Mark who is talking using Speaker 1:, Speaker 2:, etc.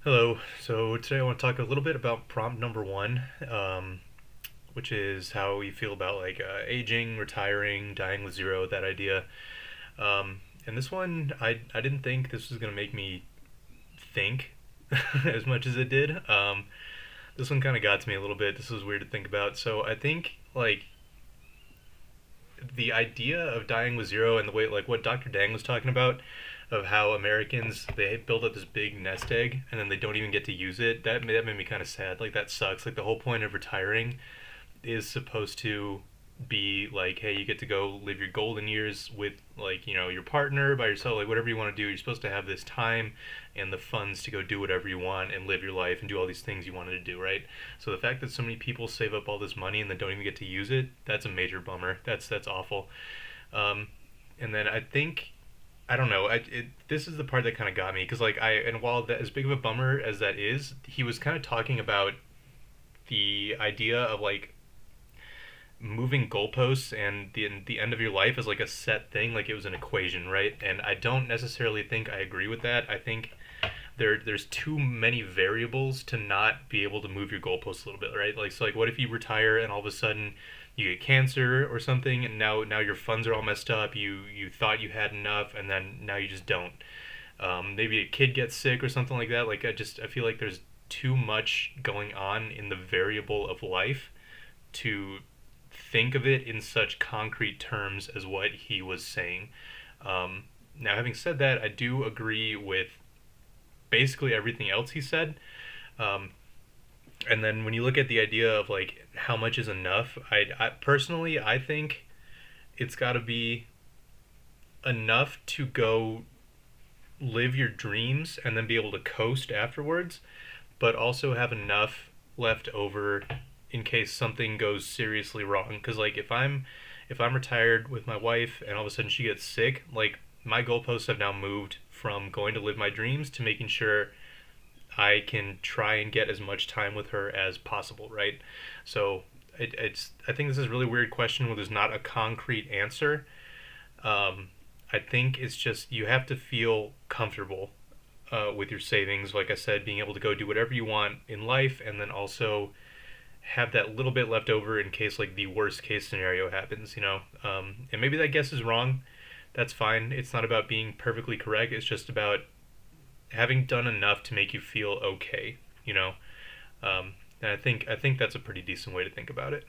Speaker 1: Hello. So today I want to talk a little bit about prompt number one, which is how we feel about aging, retiring, dying with zero, that idea. And this one, I didn't think this was gonna make me think as much as it did. This one kind of got to me a little bit. This was weird to think about. So I think the idea of dying with zero and the way what Dr. Dang was talking about of how Americans they build up this big nest egg and then they don't even get to use it. That made me kind of sad. Like that sucks. Like the whole point of retiring is supposed to be like, hey, you get to go live your golden years with your partner by yourself, like whatever you want to do. You're supposed to have this time and the funds to go do whatever you want and live your life and do all these things you wanted to do, right? So the fact that so many people save up all this money and then don't even get to use it, that's a major bummer. That's awful. Um, and then I think I don't know. This is the part that kind of got me because and while that as big of a bummer as that is, he was kind of talking about the idea of moving goalposts and the end of your life is like a set thing, like it was an equation, right? And I don't necessarily think I agree with that. I think there's too many variables to not be able to move your goalposts a little bit, right? Like what if you retire and all of a sudden you get cancer or something and now your funds are all messed up. You thought you had enough and then now you just don't. Maybe a kid gets sick or something like that. I feel like there's too much going on in the variable of life to think of it in such concrete terms as what he was saying. Now, having said that, I do agree with basically everything else he said. Um, and then when you look at the idea of how much is enough, I personally I think it's got to be enough to go live your dreams and then be able to coast afterwards, but also have enough left over in case something goes seriously wrong. Because if I'm retired with my wife and all of a sudden she gets sick, like my goalposts have now moved from going to live my dreams to making sure I can try and get as much time with her as possible, right? So I think this is a really weird question where there's not a concrete answer. Um, I think it's just you have to feel comfortable with your savings. Like I said, being able to go do whatever you want in life, and then also have that little bit left over in case the worst case scenario happens. And maybe that guess is wrong. That's fine. It's not about being perfectly correct. It's just about having done enough to make you feel okay. You know, and I think that's a pretty decent way to think about it.